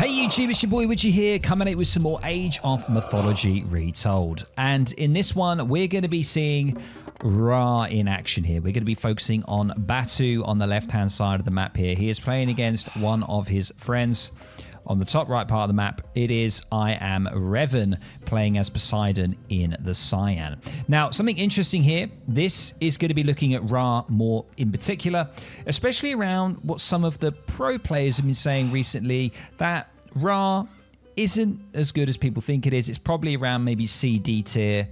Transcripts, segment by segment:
Hey YouTube, it's your boy Widgie here, coming out with some more Age of Mythology Retold. And in this one, we're going to be seeing Ra in action here. We're going to be focusing on Batu on the left-hand side of the map here. He is playing against one of his friends. On the top right part of the map, it is IAmRevan playing as Poseidon in the Cyan. Now, something interesting here, this is going to be looking at Ra more in particular, especially around what some of the pro players have been saying recently, that Ra isn't as good as people think it is. It's probably around maybe C, D tier,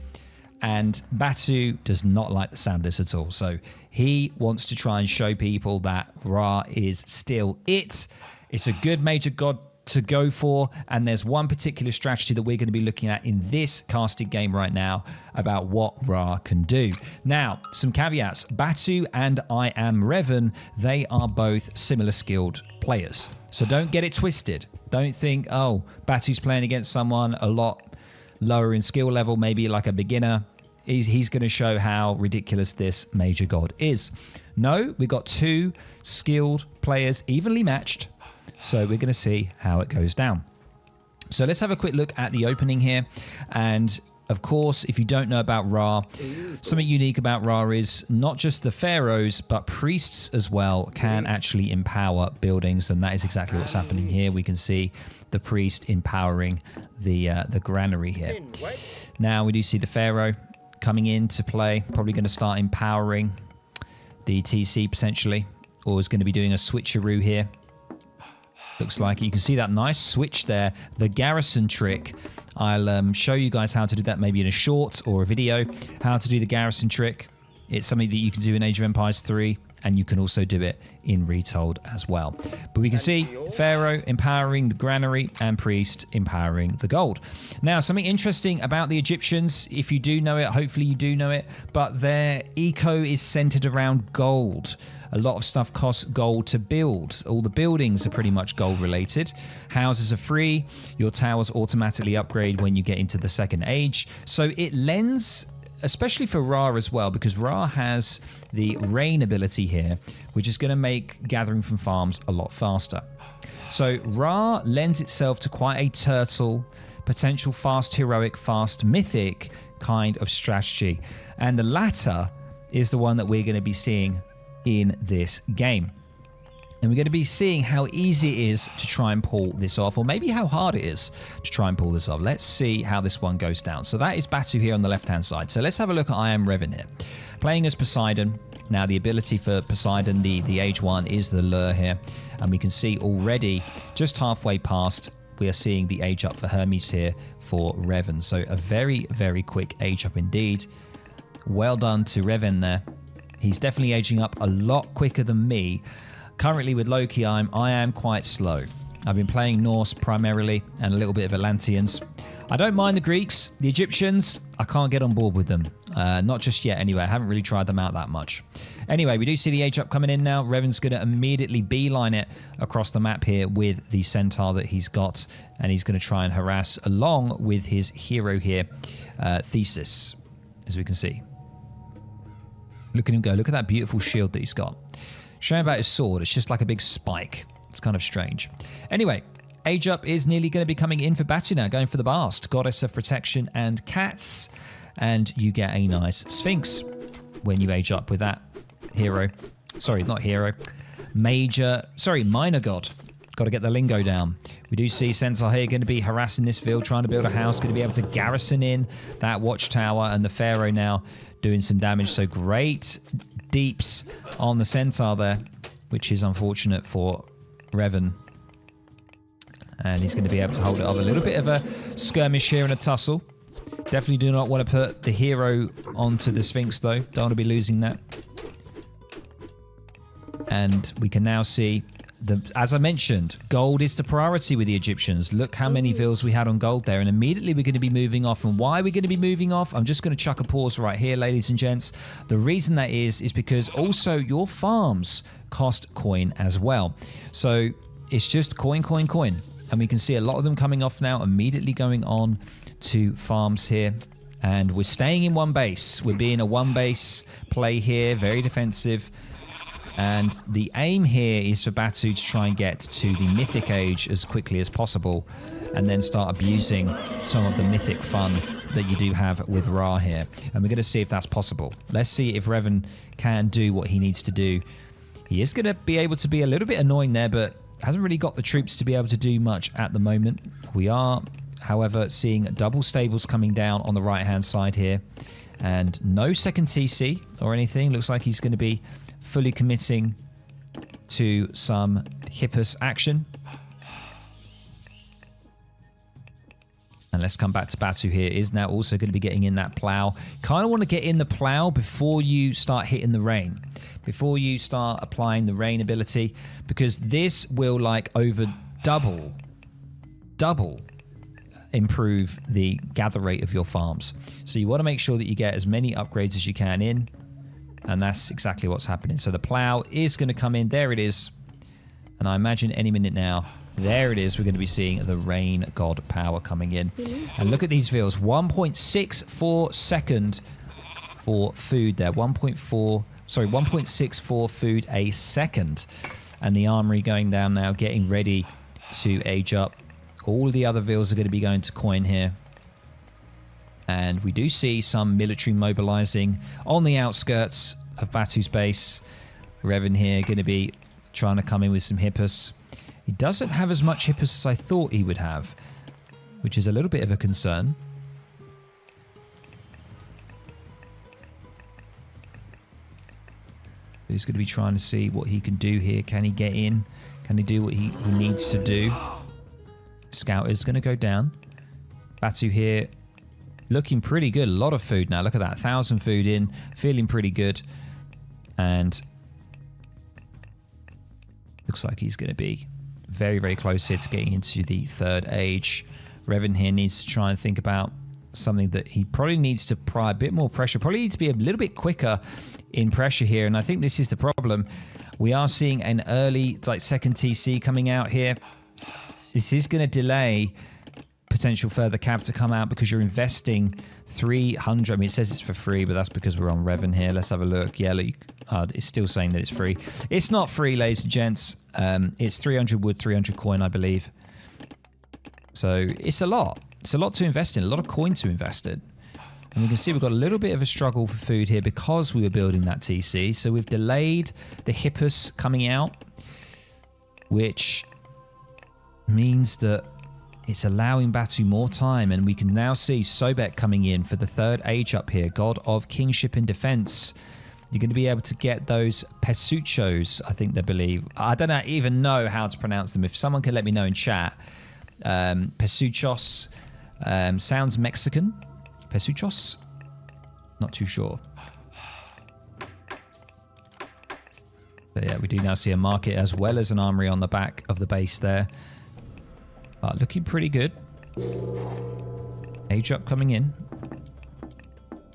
and Batu does not like the sound of this at all. So he wants to try and show people that Ra is still it. It's a good major god to go for, and there's one particular strategy that we're going to be looking at in this casted game right now about what Ra can do. Now, some caveats. Batu and IAmRevan, they are both similar skilled players. So don't get it twisted. Don't think, oh, Batu's playing against someone a lot lower in skill level, maybe like a beginner. He's going to show how ridiculous this major god is. No, we got two skilled players evenly matched. So we're going to see how it goes down. So let's have a quick look at the opening here. And of course, if you don't know about Ra, something unique about Ra is not just the pharaohs, but priests as well can actually empower buildings. And that is exactly what's happening here. We can see the priest empowering the granary here. Now we do see the pharaoh coming into play, probably going to start empowering the TC potentially, or is going to be doing a switcheroo here. Looks like you can see that nice switch there. The garrison trick. I'll show you guys how to do that maybe in a short or a video. How to do the garrison trick. It's something that you can do in Age of Empires 3, and you can also do it in Retold as well. But we can see Pharaoh empowering the granary and priest empowering the gold. Now, something interesting about the Egyptians, if you do know it, hopefully you do know it, but their eco is centered around gold. A lot of stuff costs gold to build. All the buildings are pretty much gold related. Houses are free. Your towers automatically upgrade when you get into the second age. So it lends, especially for Ra as well, because Ra has the rain ability here, which is going to make gathering from farms a lot faster. So Ra lends itself to quite a turtle, potential fast heroic, fast mythic kind of strategy. And the latter is the one that we're going to be seeing in this game. And we're going to be seeing how easy it is to try and pull this off, or maybe how hard it is to try and pull this off. Let's see how this one goes down. So that is Batu here on the left-hand side. So let's have a look at IAmRevan here. Playing as Poseidon. Now, the ability for Poseidon, the age one, is the lure here. And we can see already, just halfway past, we are seeing the age up for Hermes here for Revan. So a very, very quick age up indeed. Well done to Revan there. He's definitely aging up a lot quicker than me. Currently with Loki, I am quite slow. I've been playing Norse primarily and a little bit of Atlanteans. I don't mind the Greeks. The Egyptians, I can't get on board with them. Not just yet anyway. I haven't really tried them out that much. Anyway, we do see the age up coming in now. Revan's going to immediately beeline it across the map here with the centaur that he's got. And he's going to try and harass along with his hero here, Theseus, as we can see. Look at him go. Look at that beautiful shield that he's got. Showing about his sword. It's just like a big spike. It's kind of strange. Anyway, age up is nearly going to be coming in for Batu now. Going for the Bast. Goddess of Protection and Cats. And you get a nice Sphinx when you age up with that hero. Sorry, not hero. Minor god. Got to get the lingo down. We do see Centaur here going to be harassing this field, trying to build a house. Going to be able to garrison in that watchtower. And the Pharaoh now doing some damage. So great deeps on the Centaur there, which is unfortunate for Revan. And he's going to be able to hold it off. A little bit of a skirmish here and a tussle. Definitely do not want to put the hero onto the Sphinx though. Don't want to be losing that. And we can now see, as I mentioned, gold is the priority with the Egyptians. Look how many vills we had on gold there. And immediately we're going to be moving off. And why are we going to be moving off? I'm just going to chuck a pause right here, ladies and gents. The reason that is because also your farms cost coin as well. So it's just coin, coin, coin. And we can see a lot of them coming off now, immediately going on to farms here. And we're staying in one base. We're being a one base play here, very defensive. And the aim here is for Batu to try and get to the Mythic Age as quickly as possible, and then start abusing some of the Mythic fun that you do have with Ra here. And we're going to see if that's possible. Let's see if Revan can do what he needs to do. He is going to be able to be a little bit annoying there, but hasn't really got the troops to be able to do much at the moment. We are, however, seeing double stables coming down on the right-hand side here. And no second TC or anything. Looks like he's going to be fully committing to some Hippus action. And let's come back to Batu here. Is now also going to be getting in that plow. Kind of want to get in the plow before you start hitting the rain. Before you start applying the rain ability. Because this will like over double improve the gather rate of your farms. So you want to make sure that you get as many upgrades as you can in. And that's exactly what's happening. So the plow is going to come in. There it is. And I imagine any minute now, there it is. We're going to be seeing the rain god power coming in. And look at these fields. 1.64 second for food there. 1.64 food a second. And the armory going down now, getting ready to age up. All the other vills are going to be going to coin here. And we do see some military mobilizing on the outskirts of Batu's base. Revan here going to be trying to come in with some Hippus. He doesn't have as much Hippus as I thought he would have, which is a little bit of a concern. He's going to be trying to see what he can do here. Can he get in? Can he do what he needs to do? Scout is going to go down. Batu here looking pretty good. A lot of food now. Look at that. 1,000 food in. Feeling pretty good. And looks like he's going to be very, very close here to getting into the third age. Revan here needs to try and think about something that he probably needs to apply a bit more pressure. Probably needs to be a little bit quicker in pressure here. And I think this is the problem. We are seeing an early like second TC coming out here. This is going to delay potential further cav to come out because you're investing 300. I mean, it says it's for free, but that's because we're on Revan here. Let's have a look. Yeah, look, it's still saying that it's free. It's not free, ladies and gents. It's 300 wood, 300 coin, I believe. So it's a lot. It's a lot to invest in, a lot of coin to invest in. And we can see we've got a little bit of a struggle for food here because we were building that TC. So we've delayed the Hippus coming out, which means that it's allowing Batu more time, and we can now see Sobek coming in for the third age up here, God of Kingship and Defense. You're going to be able to get those Pesuchos, I think they believe. I don't even know how to pronounce them. If someone can let me know in chat. Pesuchos sounds Mexican. Pesuchos? Not too sure. So yeah, we do now see a market as well as an armory on the back of the base there. Looking pretty good. Age up coming in.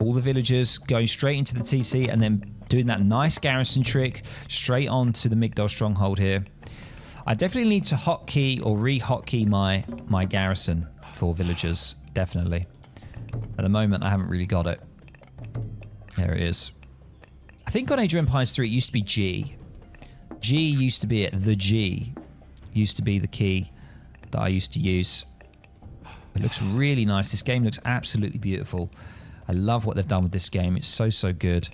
All the villagers going straight into the TC and then doing that nice garrison trick straight on to the Migdol stronghold here. I definitely need to hotkey or re-hotkey my garrison for villagers. Definitely. At the moment, I haven't really got it. There it is. I think on Age of Empires 3, it used to be G. G used to be it. The G used to be the key that I used to use. It looks really nice. This game looks absolutely beautiful. I love what they've done with this game. It's so, so good.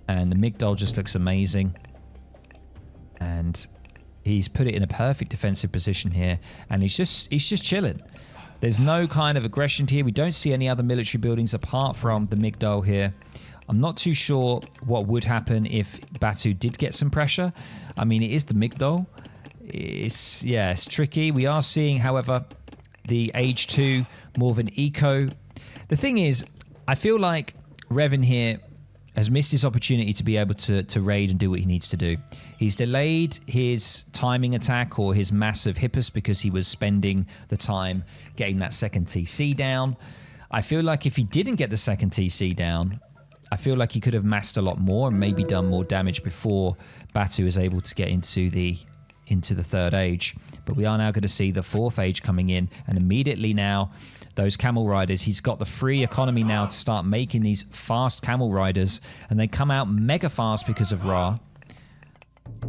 And the Migdol just looks amazing. And he's put it in a perfect defensive position here. And he's just chilling. There's no kind of aggression here. We don't see any other military buildings apart from the Migdol here. I'm not too sure what would happen if Batu did get some pressure. I mean, it is the Migdol. It's tricky. We are seeing, however, the Age 2 more of an eco. The thing is, I feel like Revan here has missed his opportunity to be able to raid and do what he needs to do. He's delayed his timing attack or his massive Hippus because he was spending the time getting that second TC down. I feel like if he didn't get the second TC down, I feel like he could have massed a lot more and maybe done more damage before Batu is able to get into the third age. But we are now going to see the fourth age coming in, and immediately now those camel riders, he's got the free economy now to start making these fast camel riders, and they come out mega fast because of Ra.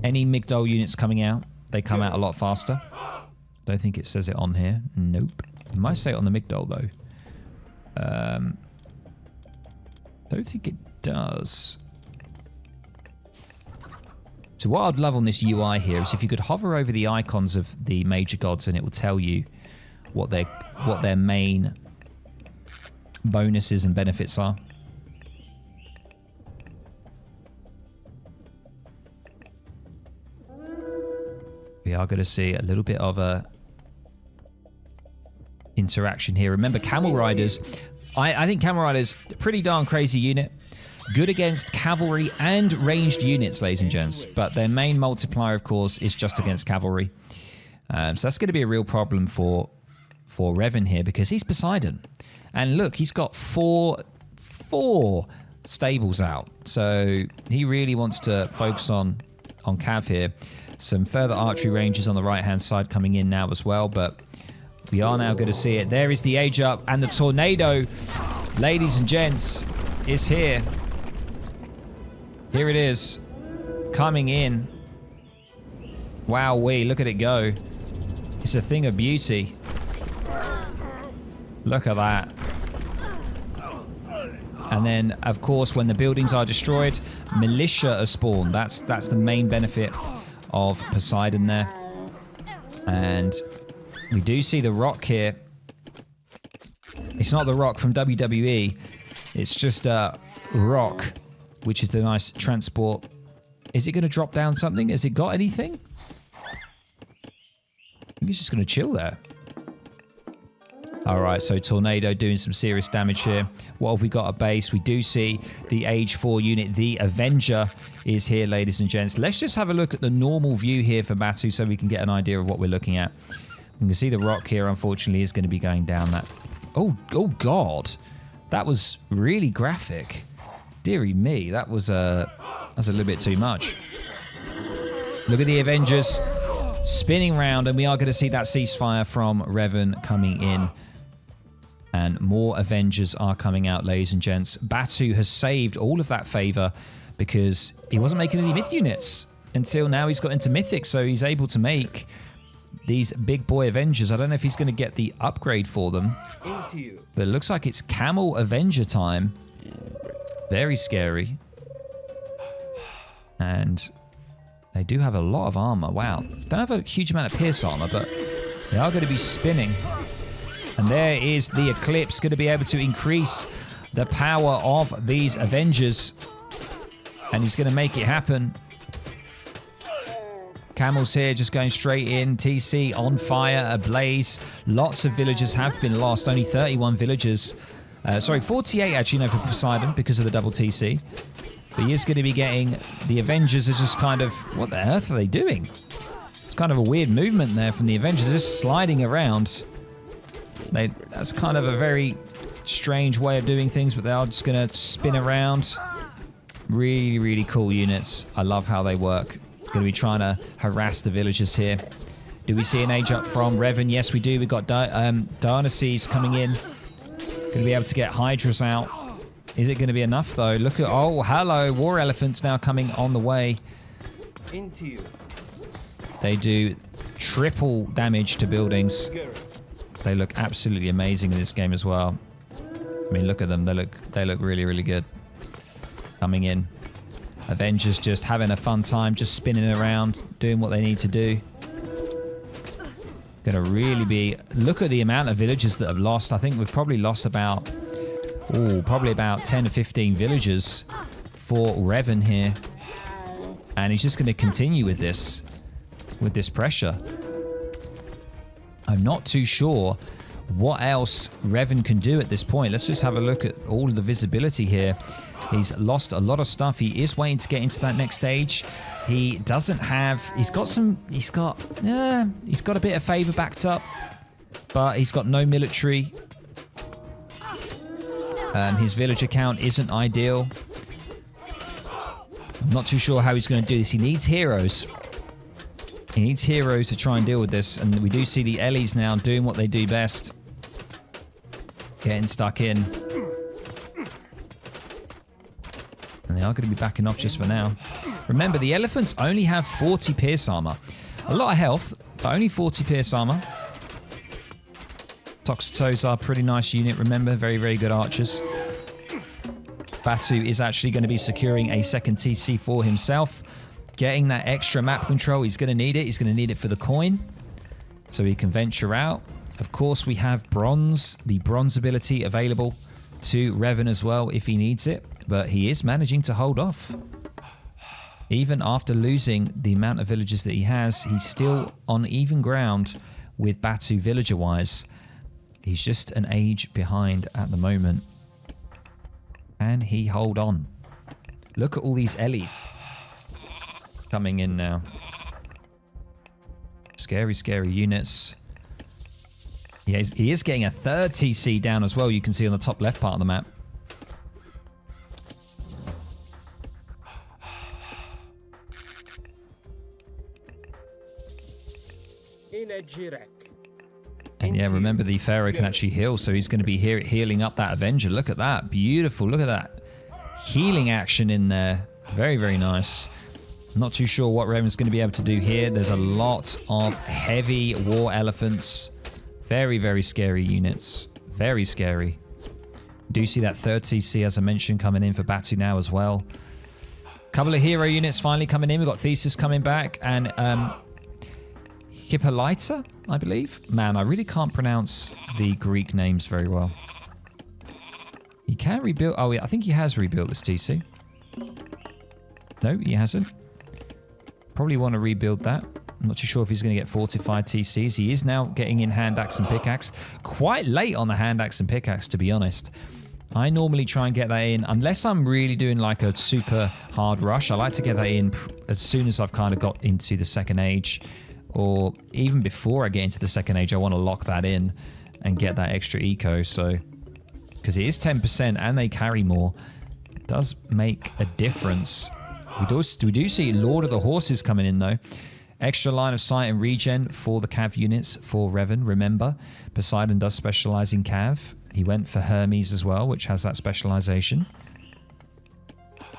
Any Migdol units coming out, they come out a lot faster. Don't think it says it on here. Nope. It might say it on the Migdol though. Don't think it does. So what I'd love on this UI here is if you could hover over the icons of the major gods and it will tell you what their main bonuses and benefits are. We are going to see a little bit of a interaction here. Remember, Camel Riders, I think Camel Riders, a pretty darn crazy unit. Good against cavalry and ranged units, ladies and gents. But their main multiplier, of course, is just against cavalry. So that's going to be a real problem for Revan here because he's Poseidon. And look, he's got four stables out. So he really wants to focus on Cav here. Some further archery ranges on the right-hand side coming in now as well. But we are now going to see it. There is the age up and the tornado, ladies and gents, is here. Here it is, coming in. Wowee, look at it go. It's a thing of beauty. Look at that. And then, of course, when the buildings are destroyed, militia are spawned. That's the main benefit of Poseidon there. And we do see the rock here. It's not the rock from WWE. It's just a rock, which is the nice transport. Is it going to drop down something? Has it got anything? I think it's just going to chill there. All right, so Tornado doing some serious damage here. What have we got at base? We do see the Age 4 unit, the Avenger, is here, ladies and gents. Let's just have a look at the normal view here for Batu so we can get an idea of what we're looking at. You can see the rock here, unfortunately, is going to be going down that. Oh God. That was really graphic. Dearie me, that's a little bit too much. Look at the Avengers spinning round, and we are going to see that ceasefire from Revan coming in. And more Avengers are coming out, ladies and gents. Batu has saved all of that favor because he wasn't making any Myth units until now he's got into Mythic, so he's able to make these big boy Avengers. I don't know if he's going to get the upgrade for them, but it looks like it's Camel Avenger time. Very scary. And they do have a lot of armor. Wow. Don't have a huge amount of pierce armor, but they are going to be spinning. And there is the Eclipse, going to be able to increase the power of these Avengers. And he's going to make it happen. Camels here just going straight in. TC on fire, ablaze. Lots of villagers have been lost. Only 31 villagers. 48 actually, no, for Poseidon because of the double TC. But he is going to be getting... The Avengers are just kind of... What the earth are they doing? It's kind of a weird movement there from the Avengers. They're just sliding around. That's kind of a very strange way of doing things, but they are just going to spin around. Really, really cool units. I love how they work. Going to be trying to harass the villagers here. Do we see an age up from Revan? Yes, we do. We've got Dionysus coming in. Going to be able to get Hydras out. Is it going to be enough, though? Look at... Oh, hello. War Elephants now coming on the way. Into you. They do triple damage to buildings. They look absolutely amazing in this game as well. I mean, look at them. They look really, really good. Coming in. Avengers just having a fun time, just spinning around, doing what they need to do. Going to really be... Look at the amount of villagers that have lost. I think we've probably lost about... probably about 10 to 15 villagers for Revan here. And he's just going to continue with this pressure. I'm not too sure what else Revan can do at this point. Let's just have a look at all of the visibility here. He's lost a lot of stuff. He is waiting to get into that next stage. He doesn't have... He's got a bit of favor backed up, but he's got no military. His villager count isn't ideal. I'm not too sure how he's going to do this. He needs heroes. He needs heroes to try and deal with this. And we do see the Ellies now doing what they do best. Getting stuck in. And they are going to be backing off just for now. Remember, the elephants only have 40 pierce armor. A lot of health, but only 40 pierce armor. Toxotos are a pretty nice unit, remember. Very, very good archers. Batu is actually going to be securing a second TC for himself. Getting that extra map control. He's going to need it. He's going to need it for the coin. So he can venture out. Of course, we have bronze. The bronze ability available to Revan as well if he needs it. But he is managing to hold off. Even after losing the amount of villagers that he has, he's still on even ground with Batu villager-wise. He's just an age behind at the moment. Can he hold on? Look at all these Ellies coming in now. Scary, scary units. He is getting a third TC down as well. You can see on the top left part of the map. And yeah, remember the Pharaoh can actually heal, so he's going to be healing up that Avenger. Look at that. Beautiful. Look at that. Healing action in there. Very, very nice. Not too sure what Revan's going to be able to do here. There's a lot of heavy war elephants. Very, very scary units. Very scary. Do see that third TC, as I mentioned, coming in for Batu now as well. Couple of hero units finally coming in. We've got Thesis coming back and Hippolyta, I believe. Man, I really can't pronounce the Greek names very well. He can rebuild. Oh, yeah, I think he has rebuilt this TC. No, he hasn't. Probably want to rebuild that. I'm not too sure if he's going to get fortified TCs. He is now getting in hand axe and pickaxe. Quite late on the hand axe and pickaxe, to be honest. I normally try and get that in, unless I'm really doing like a super hard rush. I like to get that in as soon as I've kind of got into the second age. Or even before I get into the second age, I want to lock that in and get that extra eco. So, because it is 10% and they carry more, it does make a difference. We do see Lord of the Horses coming in though. Extra line of sight and regen for the Cav units for Revan. Remember, Poseidon does specialize in Cav. He went for Hermes as well, which has that specialization.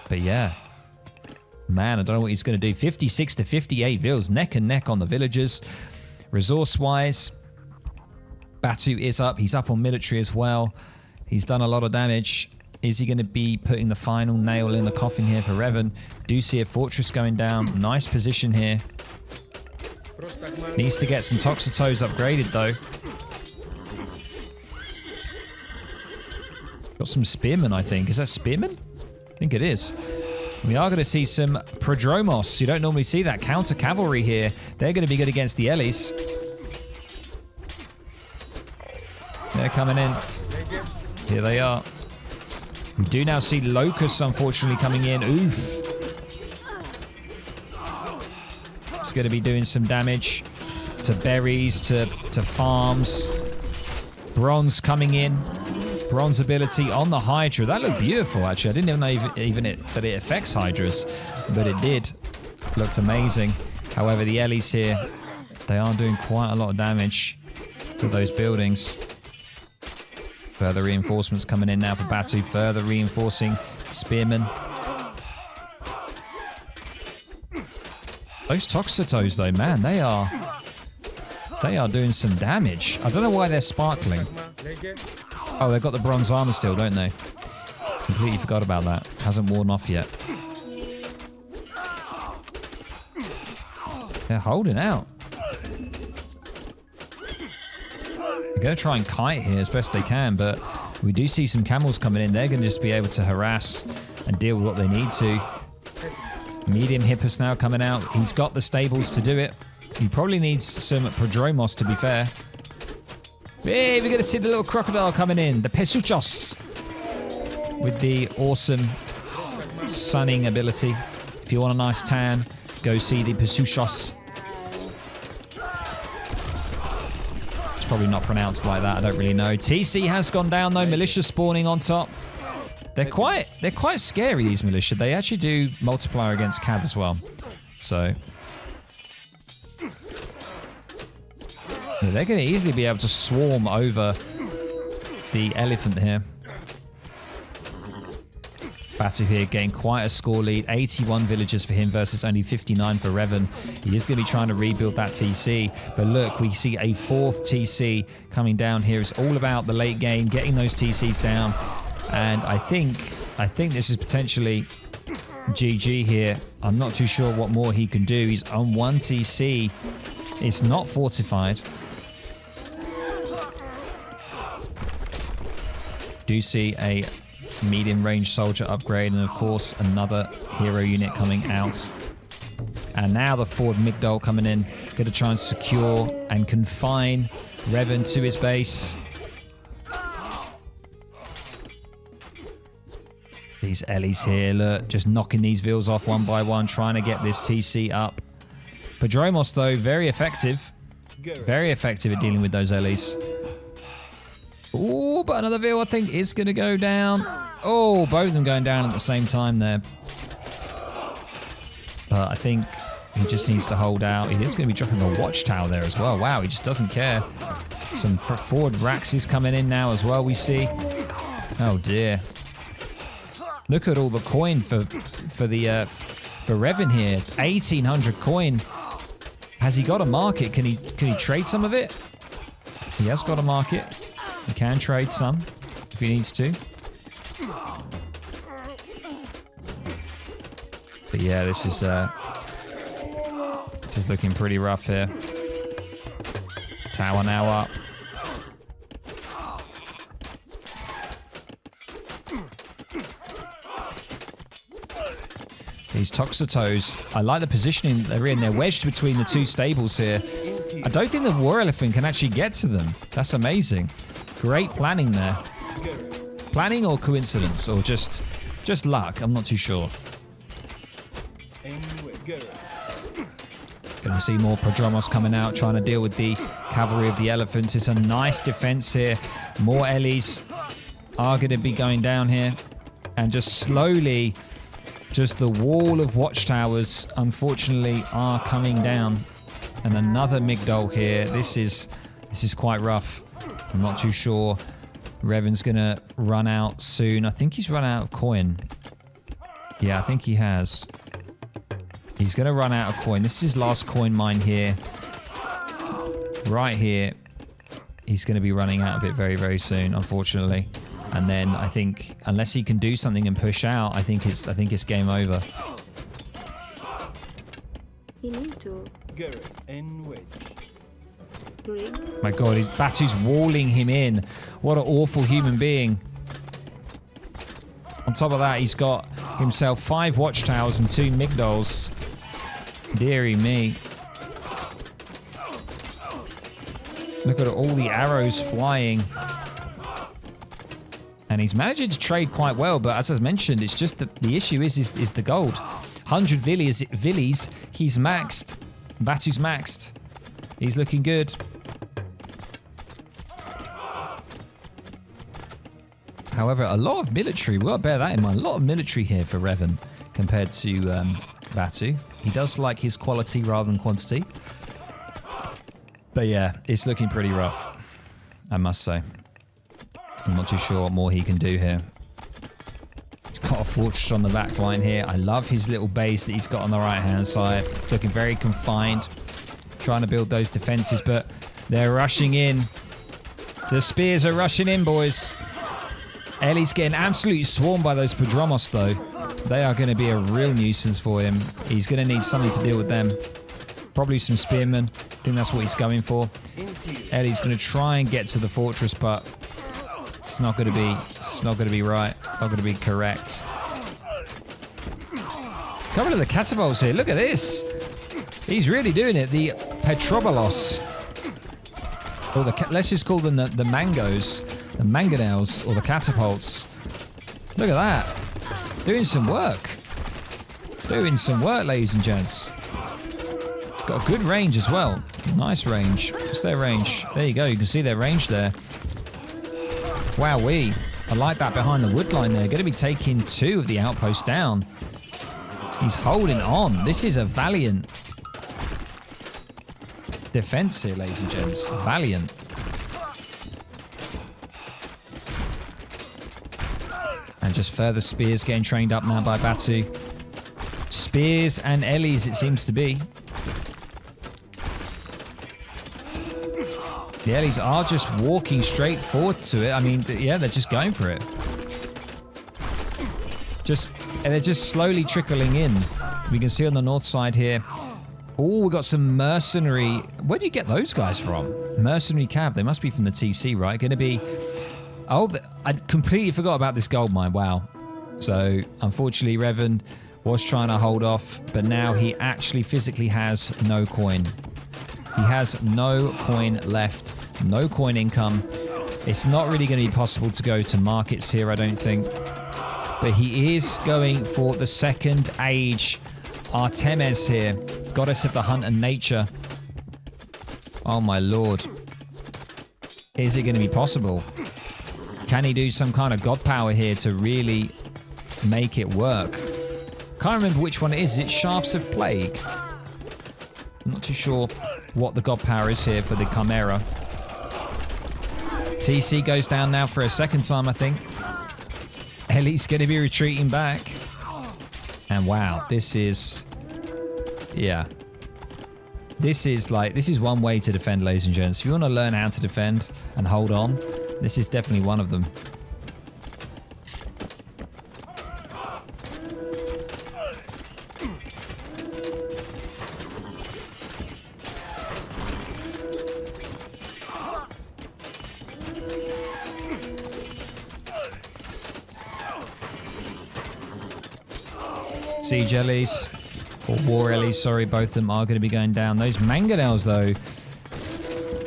But yeah. Man, I don't know what he's going to do. 56 to 58 vills, neck and neck on the villagers. Resource-wise, Batu is up. He's up on military as well. He's done a lot of damage. Is he going to be putting the final nail in the coffin here for Revan? Do see a fortress going down. Nice position here. Needs to get some Toxotos upgraded, though. Got some spearmen, I think. Is that spearmen? I think it is. We are going to see some Prodromos. You don't normally see that. Counter cavalry here. They're going to be good against the Ellis. They're coming in. Here they are. We do now see Locusts, unfortunately, coming in. Oof. It's going to be doing some damage to berries, to farms. Bronze coming in. Bronze ability on the Hydra. That looked beautiful, actually. I didn't even know that it affects Hydras, but it did. Looked amazing. However, the Ellies here, they are doing quite a lot of damage to those buildings. Further reinforcements coming in now for Batu. Further reinforcing Spearmen. Those Toxotos, though, man, they are doing some damage. I don't know why they're sparkling. Oh, they've got the bronze armor still, don't they? Completely forgot about that. Hasn't worn off yet. They're holding out. They're going to try and kite here as best they can, but we do see some camels coming in. They're going to just be able to harass and deal with what they need to. Medium Hippus now coming out. He's got the stables to do it. He probably needs some Prodromos, to be fair. Hey, we're going to see the little crocodile coming in. The Pesuchos. With the awesome sunning ability. If you want a nice tan, go see the Pesuchos. It's probably not pronounced like that. I don't really know. TC has gone down, though. Militia spawning on top. They're quite scary, these militia. They actually do multiplier against Cav as well. So... yeah, they're going to easily be able to swarm over the elephant here. Batu here getting quite a score lead. 81 villagers for him versus only 59 for Revan. He is going to be trying to rebuild that TC. But look, we see a 4th TC coming down here. It's all about the late game, getting those TCs down. And I think this is potentially GG here. I'm not too sure what more he can do. He's on 1 TC. It's not fortified. Do see a medium range soldier upgrade, and of course another hero unit coming out. And now the forward Migdol coming in, going to try and secure and confine Revan to his base. These Ellies here, look, just knocking these Vils off one by one, trying to get this TC up. Padromos though, very effective. Very effective at dealing with those Ellies. Oh, but another Vil I think is going to go down. Oh, both of them going down at the same time there. But I think he just needs to hold out. He is going to be dropping a watchtower there as well. Wow, he just doesn't care. Some forward Raxes coming in now as well, we see. Oh dear. Look at all the coin for Revan here. 1,800 coin. Has he got a market? Can he trade some of it? He has got a market. He can trade some if he needs to. But yeah, this is looking pretty rough here. Tower now up. These Toxotos, I like the positioning they're in. They're wedged between the two stables here. I don't think the War Elephant can actually get to them. That's amazing. Great planning there. Planning or coincidence, or just luck? I'm not too sure. Going to see more Prodromos coming out, trying to deal with the cavalry of the elephants. It's a nice defense here. More Ellies are going to be going down here. And just slowly, just the wall of watchtowers, unfortunately, are coming down. And another Migdol here. This is quite rough. I'm not too sure. Revan's going to run out soon. I think he's run out of coin. Yeah, I think he has. He's going to run out of coin. This is his last coin mine here. Right here. He's going to be running out of it very, very soon, unfortunately. And then I think, unless he can do something and push out, I think it's game over. You need to. My God, Batu's walling him in. What an awful human being. On top of that, he's got himself 5 watchtowers and 2 Migdols. Deary me. Look at all the arrows flying. And he's managing to trade quite well, but as I mentioned, it's just the issue is the gold. 100 villies, he's maxed. Batu's maxed. He's looking good. However, a lot of military, we'll bear that in mind, a lot of military here for Revan compared to Batu. He does like his quality rather than quantity. But yeah, it's looking pretty rough, I must say. I'm not too sure what more he can do here. He's got a fortress on the back line here. I love his little base that he's got on the right-hand side. It's looking very confined, trying to build those defenses, but they're rushing in. The spears are rushing in, boys. Ellie's getting absolutely swarmed by those Prodromos, though. They are going to be a real nuisance for him. He's going to need something to deal with them. Probably some spearmen. I think that's what he's going for. Ellie's going to try and get to the fortress, but it's not going to be. It's not going to be right. Not going to be correct. Couple of the catapults here. Look at this. He's really doing it. The Petrobolos. Or let's just call them the mangoes. The mangonels or the catapults. Look at that. Doing some work. Doing some work, ladies and gents. Got a good range as well. Nice range. What's their range? There you go. You can see their range there. Wowee. I like that behind the wood line there. Going to be taking 2 of the outposts down. He's holding on. This is a valiant defense here, ladies and gents. Valiant. And just further spears getting trained up now by Batu. Spears and Ellie's, it seems to be. The Ellie's are just walking straight forward to it. I mean, yeah, they're just going for it. And they're just slowly trickling in. We can see on the north side here. Oh, we got some mercenary. Where do you get those guys from? Mercenary cav. They must be from the TC, right? Going to be... Oh, I completely forgot about this gold mine. Wow. So, unfortunately, Revan was trying to hold off, but now he actually physically has no coin. He has no coin left, no coin income. It's not really going to be possible to go to markets here, I don't think. But he is going for the second age. Artemis here, goddess of the hunt and nature. Oh my lord. Is it going to be possible? Can he do some kind of god power here to really make it work? Can't remember which one it is. Is it Shafts of Plague? I'm not too sure what the god power is here for the Chimera. TC goes down now for a second time, I think. Ellie's going to be retreating back. And wow, this is... Yeah. This is one way to defend, ladies and gents. If you want to learn how to defend and hold on, this is definitely one of them. Siege Ellies, or War Ellies, sorry, both of them are going to be going down. Those Mangonels, though.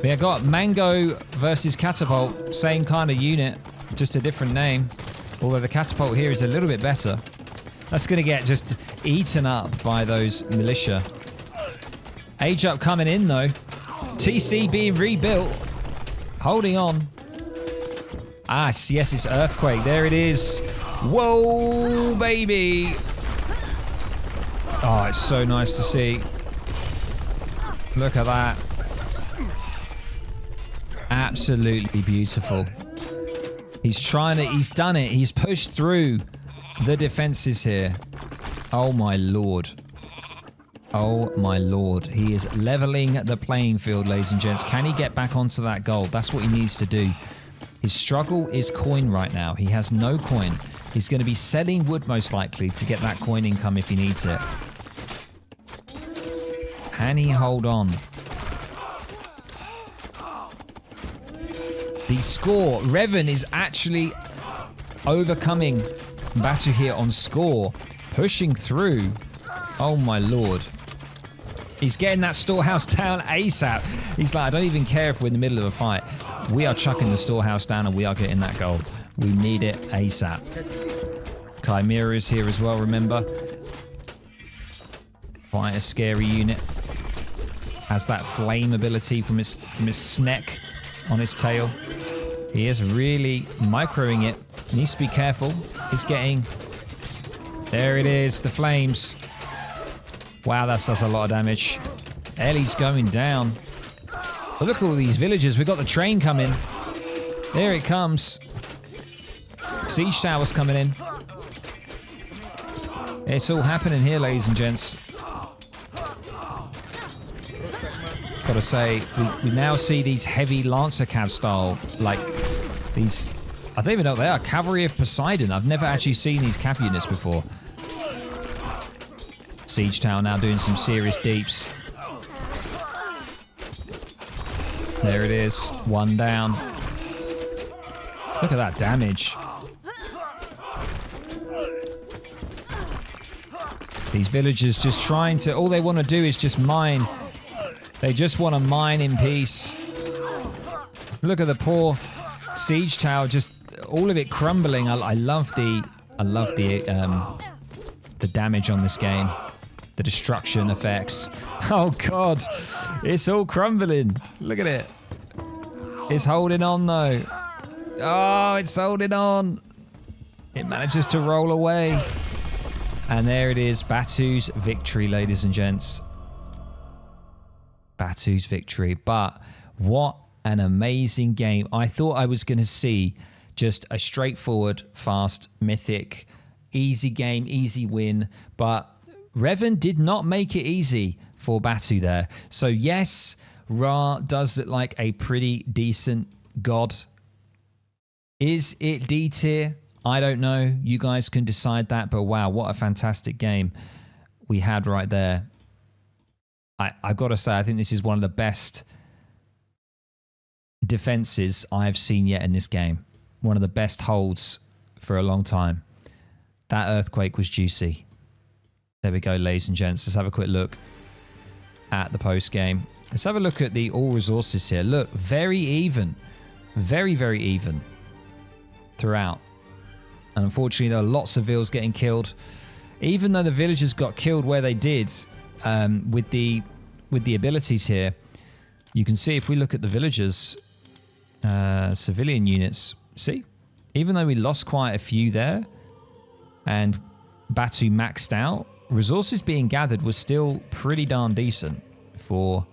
We have got Mango versus Catapult, same kind of unit, just a different name. Although the Catapult here is a little bit better. That's going to get just eaten up by those militia. Age Up coming in, though. TC being rebuilt. Holding on. Ah, yes, it's Earthquake. There it is. Whoa, baby. Oh, it's so nice to see. Look at that. Absolutely beautiful. He's done it. He's pushed through the defenses here. Oh my lord. Oh my lord. He is leveling the playing field, ladies and gents. Can he get back onto that gold? That's what he needs to do. His struggle is coin right now. He has no coin. He's going to be selling wood most likely to get that coin income if he needs it. Can he hold on? The score. Revan is actually overcoming Batu here on score. Pushing through. Oh my lord. He's getting that storehouse down ASAP. He's like, I don't even care if we're in the middle of a fight. We are chucking the storehouse down and we are getting that gold. We need it ASAP. Chimera is here as well, remember? Quite a scary unit. Has that flame ability from his snack on his tail. He is really microing it. Needs to be careful. He's getting... There it is, the flames. Wow, that does a lot of damage. Ellie's going down. But look at all these villagers. We've got the train coming. There it comes. Siege towers coming in. It's all happening here, ladies and gents. Gotta say, we now see these heavy Lancer Cav style, like these, I don't even know what they are, Cavalry of Poseidon. I've never actually seen these Cav units before. Siege Tower now doing some serious deeps. There it is, one down. Look at that damage. These villagers just trying to, all they want to do is just mine. They just want to mine in peace. Look at the poor siege tower, just all of it crumbling. I love the damage on this game, the destruction effects. Oh god, it's all crumbling. Look at it. It's holding on though. Oh, it's holding on. It manages to roll away, and there it is. Batu's victory, ladies and gents. Batu's victory. But what an amazing game. I thought I was going to see Just a straightforward, fast Mythic. Easy game, easy win. But Revan did not make it easy for Batu there. So yes, Ra does look like a pretty decent god. Is it D tier? I don't know. You guys can decide that. But wow, what a fantastic game we had right there. I've got to say, I think this is one of the best defenses I've seen yet in this game. One of the best holds for a long time. That earthquake was juicy. There we go, ladies and gents. Let's have a quick look at the post game. Let's have a look at the all resources here. Look, very even. Very, very even throughout. And unfortunately, there are lots of vills getting killed. Even though the villagers got killed where they did, with the abilities here, you can see if we look at the villagers, civilian units, see? Even though we lost quite a few there, and Batu maxed out, resources being gathered was still pretty darn decent for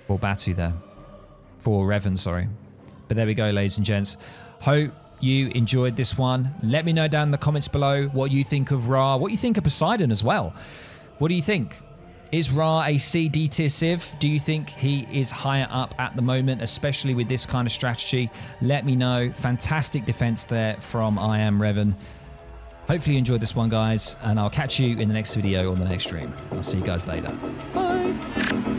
Batu there. For Revan, sorry. But there we go, ladies and gents. Hope you enjoyed this one. Let me know down in the comments below what you think of Ra, what you think of Poseidon as well. What do you think? Is Ra a C, D tier civ? Do you think he is higher up at the moment, especially with this kind of strategy? Let me know. Fantastic defense there from IAmRevan. Hopefully you enjoyed this one, guys, and I'll catch you in the next video on the next stream. I'll see you guys later. Bye.